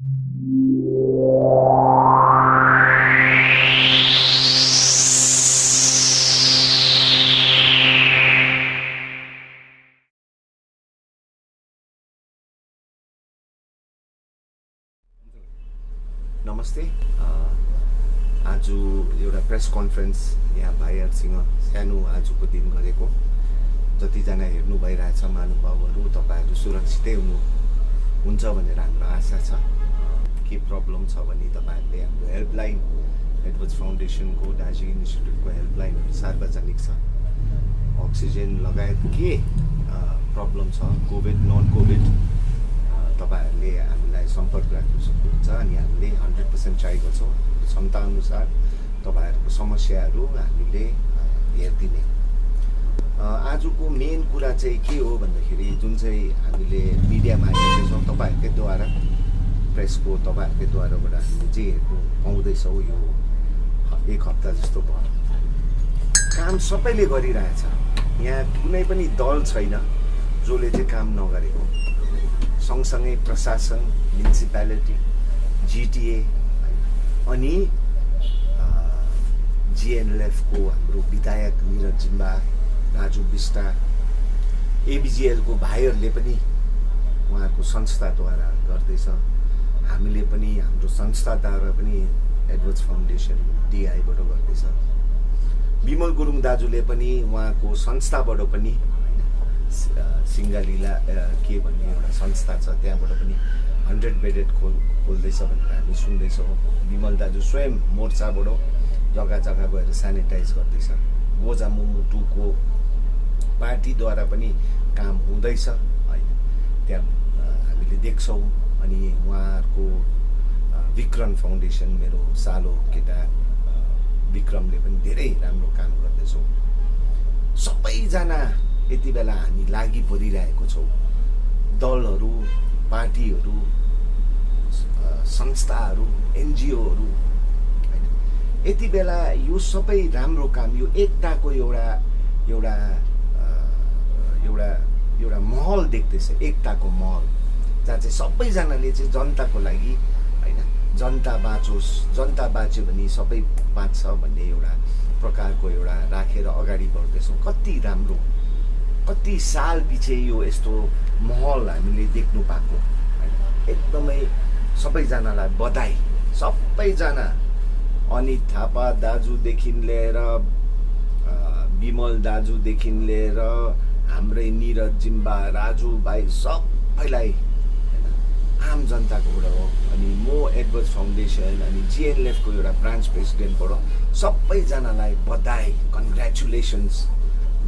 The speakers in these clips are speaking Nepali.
नमस्ते। आज एउटा प्रेस कन्फरेन्स यहाँ भाइहरूसँग सानो आजको दिन गरेको। जतिजना हेर्नु भइरहेछ महानुभावहरू, तपाईँहरू सुरक्षितै हुनुहुन्छ भनेर हाम्रो आशा छ। के प्रब्लम छ भने तपाईँहरूले हाम्रो हेल्पलाइन एडवर्ड्स फाउन्डेसनको दार्जिलिङ इन्स्टिट्युटको हेल्पलाइनहरू सार्वजनिक छ। अक्सिजन लगायत के प्रब्लम छ, कोभिड नन कोभिड, तपाईँहरूले हामीलाई सम्पर्क राख्न सक्नुहुन्छ अनि हामीले 100% ट्राई गर्छौँ क्षमताअनुसार तपाईँहरूको समस्याहरू हामीले हेरिदिने। आजको मेन कुरा चाहिँ के हो भन्दाखेरि जुन चाहिँ हामीले मिडियामा हेर्दैछौँ तपाईँहरूकैद्वारा, प्रेसको तपाईँहरूकैद्वाराबाट हामीले जे हेर्नु पाउँदैछौँ यो एक हप्ता जस्तो भयो। काम सबैले गरिरहेछ, यहाँ कुनै पनि दल छैन जसले चाहिँ काम नगरेको। सँगसँगै प्रशासन, म्युनिसिपालिटी, जिटिए अनि जिएनएलएफको हाम्रो विधायक निरज जिम्बा, राजु बिष्ट, एबिजिएलको भाइहरूले पनि उहाँको संस्थाद्वारा गर्दैछ। हामीले पनि हाम्रो संस्थाद्वारा पनि एडवर्ड्स फाउन्डेसन डिआईबाट गर्दैछ। विमल गुरुङ दाजुले पनि उहाँको संस्थाबाट पनि सिङ्गालीला के भन्ने एउटा संस्था छ त्यहाँबाट पनि 100 बेडेड खोल्दैछ भनेर हामी सुन्दैछौँ। विमल दाजु स्वयं मोर्चाबाट जग्गा जग्गा गएर सेनिटाइज गर्दैछ। गोजा मुमु 2 को पार्टीद्वारा पनि काम हुँदैछ होइन, त्यहाँ हामीले देख्छौँ। अनि उहाँहरूको विक्रम फाउन्डेसन, मेरो सालो केटा विक्रमले पनि धेरै राम्रो काम गर्दैछौँ। सबैजना यति बेला हामी लागि परिरहेको छौँ। दलहरू, पार्टीहरू, संस्थाहरू, एनजिओहरू होइन, यति बेला यो सबै राम्रो काम, यो एकताको एउटा महल देख्दैछ, एकताको महल, जहाँ चाहिँ सबैजनाले चाहिँ जनताको लागि होइन, जनता बाँचोस्, जनता बाँच्यो भने सबै बाँच्छ भन्ने एउटा प्रकारको एउटा राखेर अगाडि बढ्दैछौँ। कति राम्रो, कति साल पछि यो यस्तो महल हामीले देख्नु पाएको होइन। एकदमै सबैजनालाई बधाई, सबैजना अनित थापा दाजुदेखि लिएर विमल दाजुदेखि लिएर हाम्रै निरज जिम्बा, राजु भाइ, सबैलाई आम जनताकोबाट हो। अनि म एडवर्ड्स फाउन्डेसन अनि जिएनएलएफको एउटा ब्रान्च प्रेसिडेन्टबाट सबैजनालाई बधाई, कङ्ग्रेचुलेसन्स।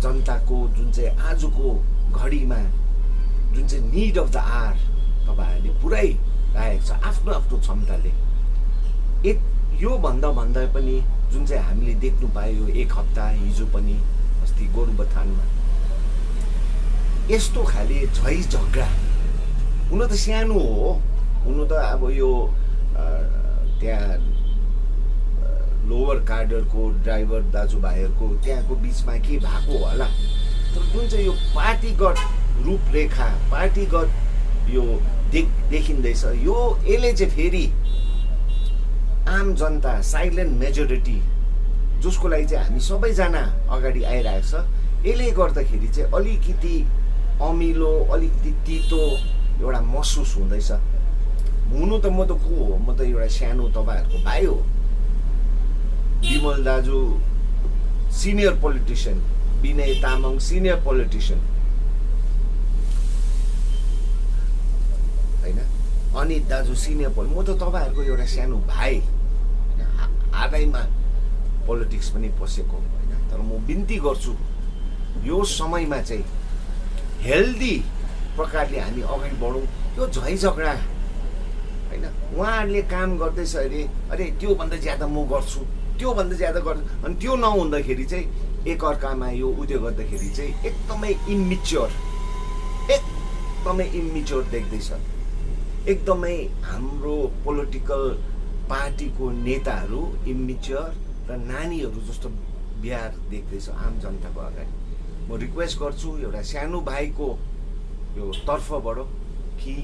जनताको जुन चाहिँ आजको घडीमा जुन चाहिँ निड अफ द आवर तपाईँहरूले पुऱ्याइरहेको छ आफ्नो आफ्नो क्षमताले। यो भन्दा पनि जुन चाहिँ हामीले देख्नु पायो एक हप्ता हिजो पनि अस्ति गोरुबथानमा यस्तो खाले झै झगडा हुन त सानो हो, हुनु त अब यो त्यहाँ लोवर कार्डरको ड्राइभर दाजुभाइहरूको त्यहाँको बिचमा के भएको होला, तर जुन चाहिँ यो पार्टीगत रूपरेखा, पार्टीगत यो देखिँदैछ, यो यसले चाहिँ फेरि आम जनता, साइलेन्ट मेजोरिटी जसको लागि चाहिँ हामी सबैजना अगाडि आइरहेको छ, यसले गर्दाखेरि चाहिँ अलिकति अमिलो, अलिकति तितो एउटा महसुस हुँदैछ। हुनु त म त को हो, म त एउटा सानो तपाईँहरूको भाइ हो। विमल दाजु senior politician, Vinay Tamang senior politician होइन, अनित दाजु सिनियर म त तपाईँहरूको एउटा सानो भाइ, आधैमा पोलिटिक्स पनि पसेको होइन। तर म बिन्ती गर्छु यो समयमा चाहिँ हेल्दी प्रकारले हामी अगाडि बढौँ। यो झै झगडा होइन, उहाँहरूले काम गर्दैछ अरे त्योभन्दा ज्यादा म गर्छु, त्योभन्दा ज्यादा गर्छु, अनि त्यो नहुँदाखेरि चाहिँ एकअर्कामा यो उयो गर्दाखेरि चाहिँ एकदमै इम्मिच्योर देख्दैछ। एकदमै हाम्रो पोलिटिकल पार्टीको नेताहरू इम्मिच्योर र नानीहरू जस्तो व्यवहार देख्दैछ आम जनताको अगाडि। म रिक्वेस्ट गर्छु एउटा सानो भाइको यो तर्फबाट कि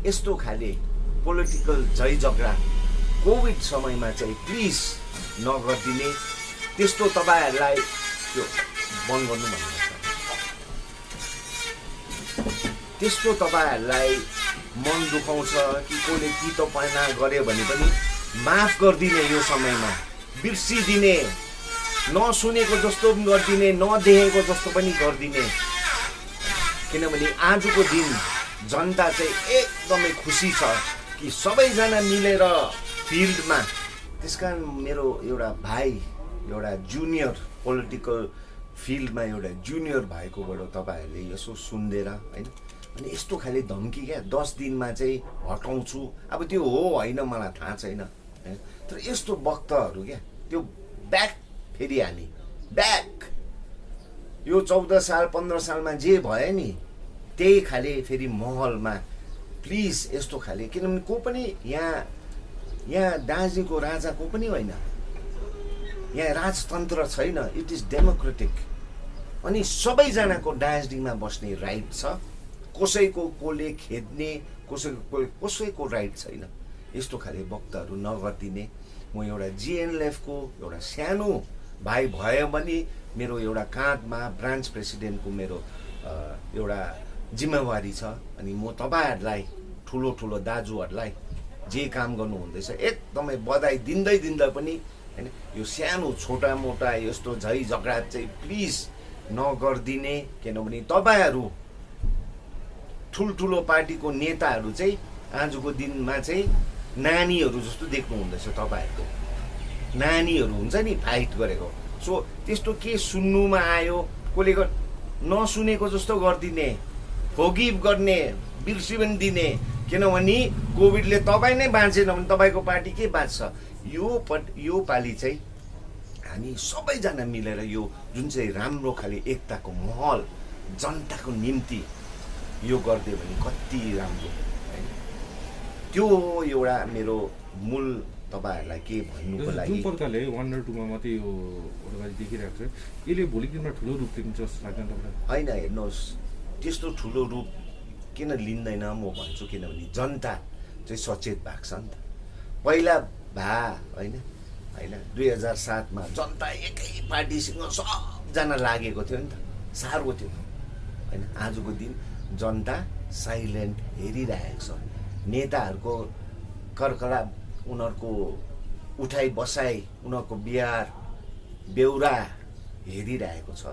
यस्तो खाले पोलिटिकल झै झगडा कोभिड समयमा चाहिँ प्लिज नगरिदिने, त्यस्तो तपाईँहरूलाई त्यो बन्द गर्नु भन्नु छ। त्यस्तो तपाईँहरूलाई मन दुखाउँछ कि कसले कि तपाईँना गऱ्यो भने पनि माफ गरिदिने, यो समयमा बिर्सिदिने, नसुनेको जस्तो पनि गरिदिने, नदेखेको जस्तो पनि गरिदिने। किनभने आजको दिन जनता चाहिँ एकदमै खुसी छ कि सबैजना मिलेर फिल्डमा। त्यसकारण मेरो एउटा भाइ, एउटा जुनियर पोलिटिकल फिल्डमा एउटा जुनियर भाइकोबाट तपाईँहरूले यसो सुन्देर होइन, अनि यस्तो खाले धम्की क्या 10 दिनमा चाहिँ हटाउँछु, अब त्यो हो होइन मलाई थाहा छैन होइन, तर यस्तो वक्तहरू क्या त्यो ब्याक फेरि हामी ब्याक यो 14 साल 15 सालमा जे भयो नि त्यही खाले फेरि महलमा प्लिज यस्तो खाले। किनभने को पनि यहाँ दार्जिलिङको राजा को पनि होइन, यहाँ राजतन्त्र छैन, इट इज डेमोक्रेटिक। अनि सबैजनाको दार्जिलिङमा बस्ने राइट छ, कसैको कोले खेद्ने कसैको राइट छैन। यस्तो खाले वक्तहरू नगरिदिने। म एउटा जिएनएलएफको एउटा सानो भाइ भयो भने मेरो एउटा काँधमा ब्रान्च प्रेसिडेन्टको मेरो एउटा जिम्मेवारी छ। अनि म तपाईँहरूलाई ठुलो ठुलो दाजुहरूलाई जे काम गर्नु हुँदैछ एकदमै बधाई दिँदै पनि हैन, यो सानो छोटा मोटा यस्तो झै झगडा चाहिँ प्लिज नगरिदिने। किनभने तपाईँहरू ठुल्ठुलो पार्टीको नेताहरू चाहिँ आजको दिनमा चाहिँ नानीहरू जस्तो देख्नु हुँदैछ। तपाईँहरूको नानीहरू हुन्छ नि फाइट गरेको। सो त्यस्तो के सुन्नुमा आयो, कसले नसुनेको जस्तो गरिदिने, फोगिभ गर्ने, बिर्सी पनि दिने। किनभने कोभिडले तपाईँ नै बाँचेन भने तपाईँको पार्टी के बाँच्छ। यो पालि चाहिँ हामी सबैजना मिलेर यो जुन चाहिँ राम्रो खाले एकताको महल जनताको निम्ति यो गरिदियो भने कति राम्रो हैन। त्यो एउटा मेरो मूल तपाईहरुलाई के भन्नुको लागि जुन प्रकारले 1 र 2 मा मात्रै यो अगाडि देखिरहेको छ, यसले भोलिको दिनमा ठुलो रूप लिन्छ जस्तो लाग्दैन तपाईलाई? हैन, हेर्नुहोस् त्यस्तो ठुलो रूप किन लिँदैन म भन्छु। किनभने जनता चाहिँ सचेत भएको छ नि त। पहिला हैन 2007 मा जनता एकै पार्टीसँग सबजना लागेको थियो नि त, साह्रो थियो हैन। आजको दिन जनता साइलेन्ट हेरिरहेको छ। नेताहरूको कर्कला, उनीहरूको उठाइ बसाइ, उनीहरूको बिहार बेउरा हेरिरहेको छ।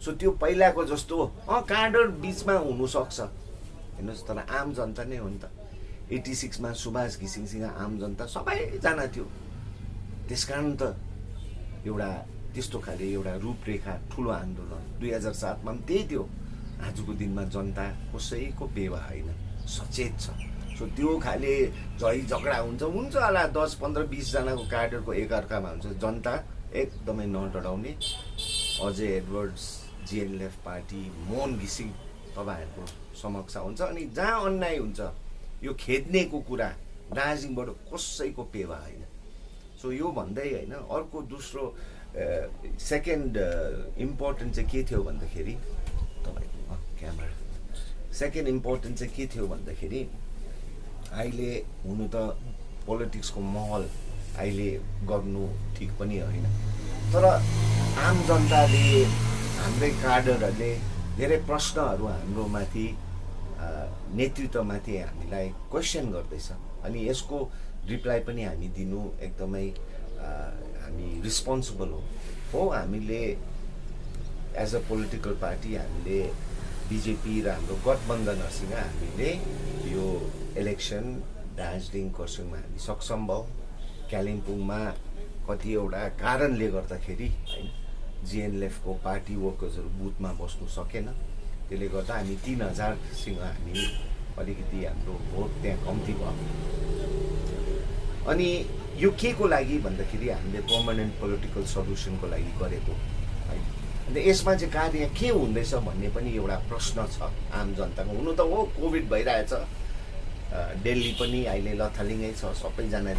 सो त्यो पहिलाको जस्तो काँडर बिचमा हुनसक्छ हेर्नुहोस्, तर आम जनता नै हो नि त। 86 मा सुभाष घिसिङसँग आम जनता सबैजना थियो। त्यसकारण त एउटा त्यस्तो खाले एउटा रूपरेखा ठुलो आन्दोलन 2007 मा पनि त्यही थियो। आजको दिनमा जनता कसैको बेवा होइन, सचेत छ। सो त्यो खाले झै झगडा हुन्छ होला 10, 15, 20 जनाको कार्डरको एकअर्कामा हुन्छ। जनता एकदमै नडराउने। Ajay Edwards, GNLF party, Mohan घिसिङ तपाईहरुको समक्ष हुन्छ। अनि जहाँ अन्याय हुन्छ यो खेद्नेको कुरा दार्जिलिङबाट कसैको पेवा होइन। सो यो भन्दै होइन, अर्को दोस्रो सेकेन्ड इम्पोर्टेन्ट चाहिँ के थियो भन्दाखेरि तपाईको क्यामेरा सेकेन्ड इम्पोर्टेन्ट चाहिँ के थियो भन्दाखेरि अहिले हुनु त पोलिटिक्सको महल अहिले गर्नु ठिक पनि होइन, तर आम जनताले, हाम्रै कार्डरहरूले धेरै प्रश्नहरू हाम्रो माथि नेतृत्वमाथि हामीलाई क्वेसन गर्दैछ। अनि यसको रिप्लाई पनि हामी दिनु एकदमै हामी रिस्पोन्सिबल हो। हामीले एज अ पोलिटिकल पार्टी हामीले बिजेपी र हाम्रो गठबन्धनहरूसँग हामीले यो इलेक्सन दार्जिलिङ खरसाङमा हामी सक्षम भयौँ। कालिम्पोङमा कतिवटा कारणले गर्दाखेरि हैन जिएनएलएफको पार्टी वर्कर्सहरू बुथमा बस्नु सकेन। त्यसले गर्दा हामी 3000सँग हामी अलिकति हाम्रो भोट त्यहाँ कम्ती भयो। अनि यो के को लागि भन्दाखेरि हामीले पर्मानेन्ट पोलिटिकल सल्युसनको लागि गरेको हैन। अन्त यसमा चाहिँ कार्य के हुँदैछ भन्ने पनि एउटा प्रश्न छ आम जनताको। हुनु त हो कोभिड भइरहेछ, दिल्ली पनि अहिले लथालिङै छ, सबैजना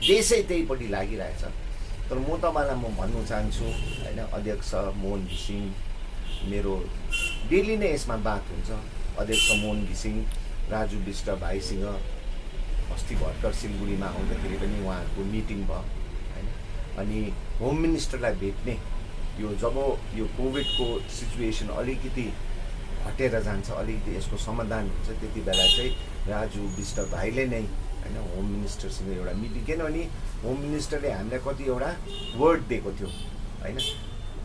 देशै त्यहीपट्टि लागिरहेछ। तर म तपाईँलाई भन्नु चाहन्छु हैन, अध्यक्ष मोहन घिसिङ, मेरो डेली नै यसमा बात हुन्छ। अध्यक्ष मोहन घिसिङ, राजु विष्ट भाइसँग अस्ति भर्खर सिलगढीमा आउँदाखेरि पनि उहाँहरूको मिटिङ भयो होइन। अनि होम मिनिस्टरलाई भेट्ने यो जब यो कोभिडको सिचुएसन अलिकति हटेर जान्छ, अलिकति यसको समाधान हुन्छ, त्यति बेला चाहिँ राजु विष्ट भाइले नै होइन होम मिनिस्टरसँग एउटा मिटिङ, किनभने होम मिनिस्टरले हामीलाई कति एउटा वर्ड दिएको थियो होइन।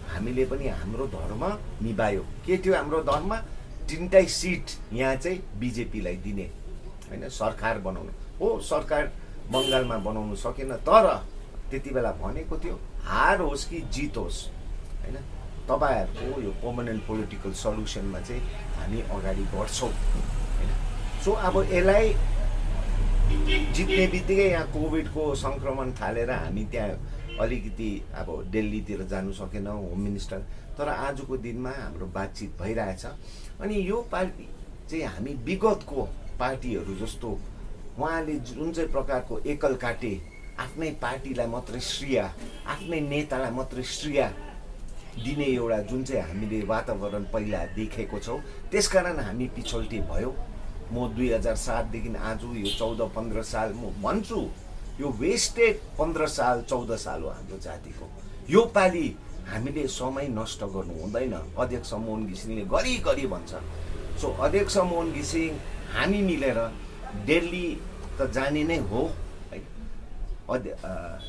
हामीले पनि हाम्रो धर्म निभायो। के थियो हाम्रो धर्म? 3टै सिट यहाँ चाहिँ बिजेपीलाई दिने होइन, सरकार बनाउनु हो। सरकार बङ्गालमा बनाउनु सकेन, तर त्यति बेला भनेको थियो हार होस् कि जित होस् होइन, तपाईँहरूको यो पर्मानेन्ट पोलिटिकल सल्युसनमा चाहिँ हामी अगाडि बढ्छौँ होइन। सो अब यसलाई जित्ने बित्तिकै यहाँ कोभिडको सङ्क्रमण थालेर हामी त्यहाँ अलिकति अब दिल्लीतिर जानु सकेन होम मिनिस्टर, तर आजको दिनमा हाम्रो बातचित भइरहेछ। अनि यो पार्टी चाहिँ हामी विगतको पार्टीहरू जस्तो उहाँले जुन चाहिँ प्रकारको एकल काटे, आफ्नै पार्टीलाई मात्रै श्रेय, आफ्नै नेतालाई मात्रै श्रेय दिने एउटा जुन चाहिँ हामीले वातावरण पहिला देखेको छौँ, त्यसकारण हामी पिछल्टे भयो। म 2007देखि आज यो 14-15 साल म भन्छु यो वेस्टेड 15 साल 14 साल हो हाम्रो जातिको। यो पालि हामीले समय नष्ट गर्नु हुँदैन। अध्यक्ष मोहन घिसिङले घरिघरि भन्छ। सो अध्यक्ष मोहन घिसिङ हामी मिलेर दिल्ली त जाने नै हो है,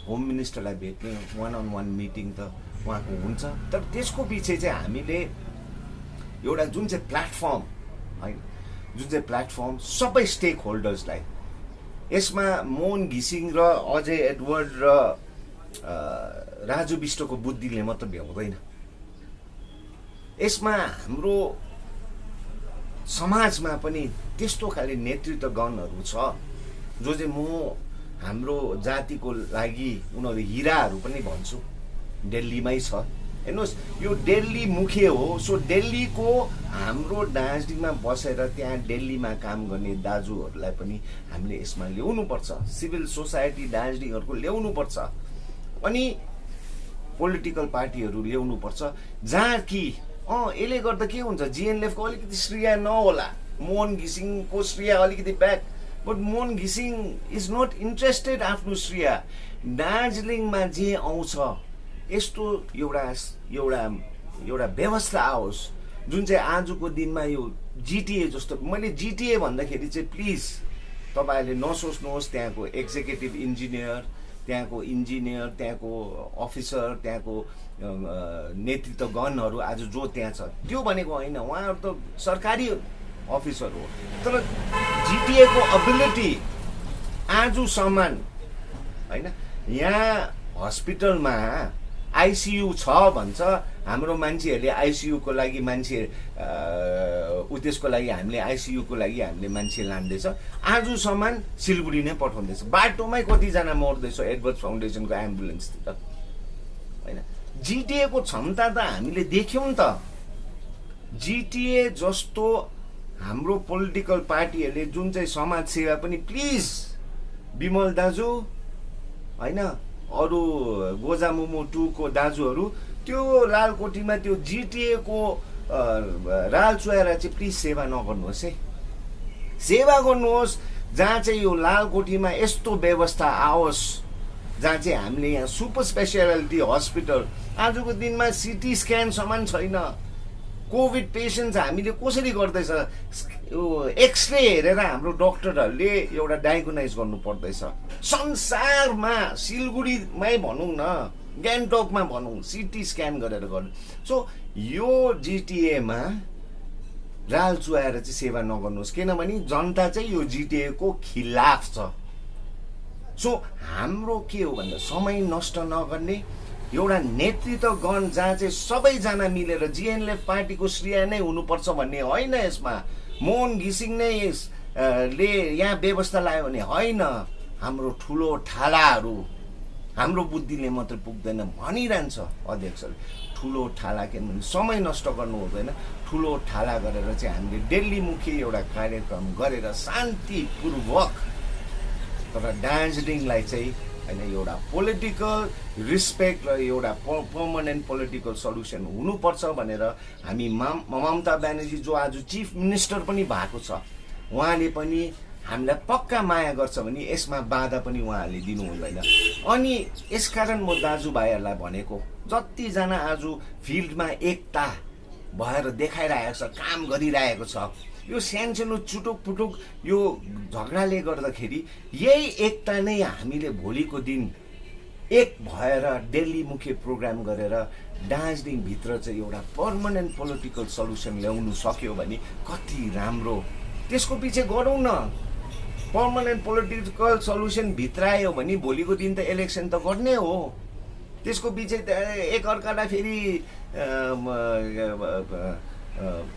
होम मिनिस्टरलाई भेट्ने 1-on-1 मिटिङ त उहाँको हुन्छ, तर त्यसको पछि चाहिँ हामीले एउटा जुन चाहिँ प्लेटफर्म है, जुन चाहिँ प्लेटफर्म सबै स्टेक होल्डर्सलाई, यसमा मोहन घिसिङ र अजय एडवर्ड र राजु विष्टको बुद्धिले मात्र भ्याउँदैन। यसमा हाम्रो समाजमा पनि त्यस्तो खाले नेतृत्वगणहरू छ जो चाहिँ म हाम्रो जातिको लागि उनीहरू हिराहरू पनि भन्छु, दिल्लीमै छ। हेर्नुहोस् यो दिल्ली मुख्य हो। सो दिल्लीको हाम्रो दार्जिलिङमा बसेर त्यहाँ दिल्लीमा काम गर्ने दाजुहरूलाई पनि हामीले यसमा ल्याउनुपर्छ, सिभिल सोसाइटी दार्जिलिङहरूको ल्याउनुपर्छ, अनि पोलिटिकल पार्टीहरू ल्याउनुपर्छ, जहाँ कि यसले गर्दा के हुन्छ, जिएनएलएफको अलिकति श्रेय नहोला, मोहन घिसिङको श्रेय अलिकति ब्याक, बट मोहन घिसिङ इज नट इन्ट्रेस्टेड आफ्नो श्रेय। दार्जिलिङमा जे आउँछ यस्तो एउटा व्यवस्था आओस् जुन चाहिँ आजको दिनमा यो जिटिए जस्तो। मैले जिटिए भन्दाखेरि चाहिँ प्लिज तपाईँहरूले नसोच्नुहोस् त्यहाँको एक्जिक्युटिभ इन्जिनियर, त्यहाँको अफिसर, त्यहाँको नेतृत्वगणहरू आज जो त्यहाँ छ त्यो भनेको होइन, उहाँहरू त सरकारी अफिसर हो। तर जिटिएको एबिलिटी आजसम्म होइन, यहाँ हस्पिटलमा आइसियु छ भन्छ, हाम्रो मान्छेहरूले आइसियुको लागि त्यसको लागि हामीले आइसियुको लागि हामीले मान्छे लाँदैछ, आजसम्म सिलगढी नै पठाउँदैछ, बाटोमै कतिजना मर्दैछ एडवर्ड फाउन्डेसनको एम्बुलेन्सतिर होइन। जिटिएको क्षमता त हामीले देख्यौँ त। जिटिए जस्तो हाम्रो पोलिटिकल पार्टीहरूले जुन चाहिँ समाज सेवा पनि, प्लिज विमल दाजु होइन, अरू गोजा मोमो 2 को दाजुहरू त्यो लालकोठीमा त्यो जिटिएको राल चुहाएर चाहिँ प्लिज सेवा नगर्नुहोस् है, सेवा गर्नुहोस् जहाँ चाहिँ यो लालकोठीमा यस्तो व्यवस्था आओस् जहाँ चाहिँ हामीले यहाँ सुपर स्पेसियालिटी हस्पिटल, आजको दिनमा सिटी स्क्यानसम्म छैन। कोभिड पेसेन्ट हामीले कसरी गर्दैछ, यो एक्सरे हेरेर हाम्रो डक्टरहरूले एउटा डायग्नोज गर्नु पर्दैछ। संसारमा सिलगढीमै भनौँ न, गान्तोकमा भनौँ, सिटी स्क्यान गरेर गर्नु। सो यो जिटिएमा राल चुहाएर चाहिँ सेवा नगर्नुहोस्, किनभने जनता चाहिँ यो जिटिएको खिलाफ छ। सो हाम्रो के हो भन्दा समय नष्ट नगर्ने एउटा नेतृत्वगण जहाँ चाहिँ सबैजना मिलेर जिएनएलएफ पार्टीको श्रेय नै हुनुपर्छ भन्ने होइन। यसमा मोहन घिसिङ नै ले यहाँ व्यवस्था लायो भने होइन, हाम्रो ठुलो ठालाहरू हाम्रो बुद्धिले मात्र पुग्दैन भनिरहन्छ अध्यक्षले। ठुलो ठाला किनभने समय नष्ट गर्नु हुँदैन, ठुलो ठाला गरेर चाहिँ हामीले दिल्ली मुखी एउटा कार्यक्रम गरेर शान्तिपूर्वक, तर दार्जिलिङलाई चाहिँ होइन एउटा पोलिटिकल रिस्पेक्ट र एउटा पर्मानेन्ट पोलिटिकल सल्युसन हुनुपर्छ भनेर हामी ममता ब्यानर्जी जो आज चिफ मिनिस्टर पनि भएको छ, उहाँले पनि हामीलाई पक्का माया गर्छ भने यसमा बाधा पनि उहाँहरूले दिनु हुँदैन। अनि यसकारण म दाजुभाइहरूलाई भनेको, जतिजना आज फिल्डमा एकता भएर देखाइरहेको छ, काम गरिरहेको छ, यो सानसानो चुटुक पुटुक यो झगडाले गर्दाखेरि यही एकता नै हामीले भोलिको दिन एक भएर दिल्लीमुखी प्रोग्राम गरेर दार्जिलिङभित्र चाहिँ एउटा पर्मानेन्ट पोलिटिकल सल्युसन ल्याउनु सक्यो भने कति राम्रो। त्यसको पछि गरौँ न। पर्मानेन्ट पोलिटिकल सल्युसन भित्रायो भने भोलिको दिन त इलेक्सन त गर्ने हो। त्यसको पछि एकअर्कालाई फेरि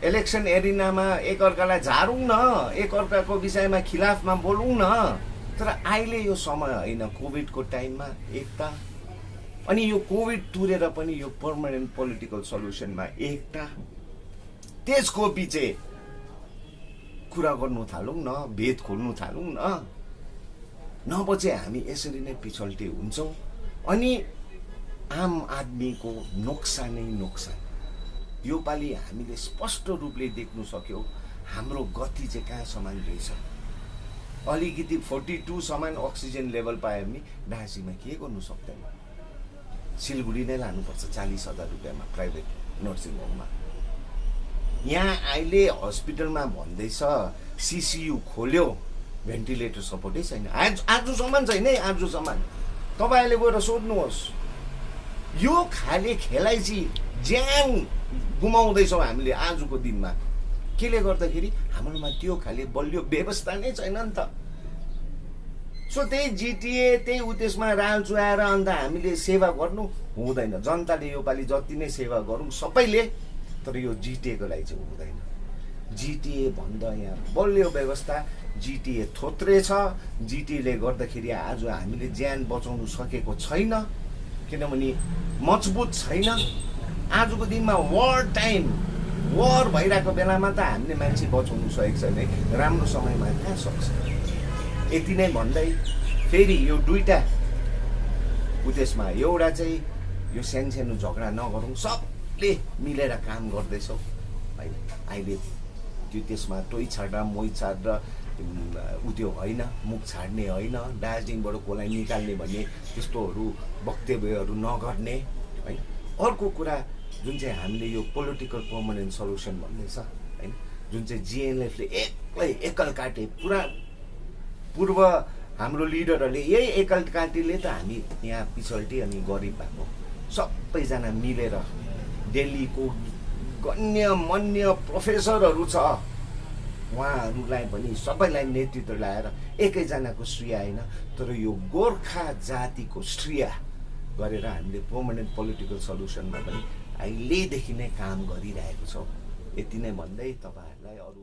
इलेक्सन एरिनामा एकअर्कालाई झारौँ न, एकअर्काको विषयमा खिलाफमा बोलौँ न। तर अहिले यो समय होइन, कोभिडको टाइममा एकता, अनि यो कोभिड तुरेर पनि यो पर्मानेन्ट पोलिटिकल सल्युसनमा एकता, त्यसको पछि कुरा गर्नु थालौँ न, भेद खोल्नु थालौँ न। नभए चाहिँ हामी यसरी नै पिछल्टे हुन्छौँ अनि आम आदमीको नोक्सानै नोक्सान। योपालि हामीले स्पष्ट रूपले देख्नु सक्यौँ हाम्रो गति चाहिँ कहाँसम्म रहेछ। अलिकति 42 समान अक्सिजन लेभल पायो भने दार्जिलिङमा के गर्नु सक्दैन। सिलगढी नै लानुपर्छ 40,000 रुपियाँमा प्राइभेट नर्सिङ होममा। यहाँ अहिले हस्पिटलमा भन्दैछ सिसियु खोल्यो, भेन्टिलेटर सपोर्टै छैन। आजसम्म छैन है, आजसम्म। तपाईँहरूले गएर सोध्नुहोस्। यो खाले खेलाइची ज्यान गुमाउँदैछौँ हामीले आजको दिनमा। केले गर्दाखेरि हाम्रोमा त्यो खाले बलियो व्यवस्था नै छैन नि त। सो त्यही जिटिए त्यही त्यसमा राल चुहाएर अन्त हामीले सेवा गर्नु हुँदैन। जनताले योपालि जति नै सेवा गरौँ सबैले, तर यो जिटिएको लागि चाहिँ हुँदैन। जिटिए भन्दा यहाँ बलियो व्यवस्था, जिटिए थोत्रे छ। जिटिएले गर्दाखेरि आज हामीले ज्यान बचाउनु सकेको छैन, किनभने मजबुत छैन। आजको दिनमा वार भइरहेको बेलामा त हामीले मान्छे बचाउनु सकेको छैन है। राम्रो समयमा कहाँ सक्छ। यति नै भन्दै फेरि यो दुईटा उद्देश्यमा एउटा चाहिँ यो सानसानो झगडा नगरौँ, सबले मिलेर काम गर्दैछौँ है। अहिले त्यो त्यसमा टोइ छाड्दा मोही छाड्दा उत्यो होइन, मुख छाड्ने होइन, दार्जिलिङबाट कसलाई निकाल्ने भन्ने त्यस्तोहरू वक्तव्यहरू नगर्ने है। अर्को कुरा जुन चाहिँ हामीले यो पोलिटिकल पर्मानेन्ट सल्युसन भन्दैछ होइन, जुन चाहिँ जिएनएलएफले एक्लै एकल काटे, पूर्व हाम्रो लिडरहरूले यही एकल काटीले त हामी यहाँ पिछल्टे अनि गरिब भएको। सबैजना मिलेर दिल्लीको गण्यमान्य प्रोफेसरहरू छ, उहाँहरूलाई पनि सबैलाई नेतृत्व ल्याएर एकैजनाको श्रेय होइन, तर यो गोर्खा जातिको श्रेय गरेर हामीले पर्मानेन्ट पोलिटिकल सल्युसनमा पनि अहिलेदेखि नै काम गरिरहेको छौँ। यति नै भन्दै तपाईँहरूलाई अरू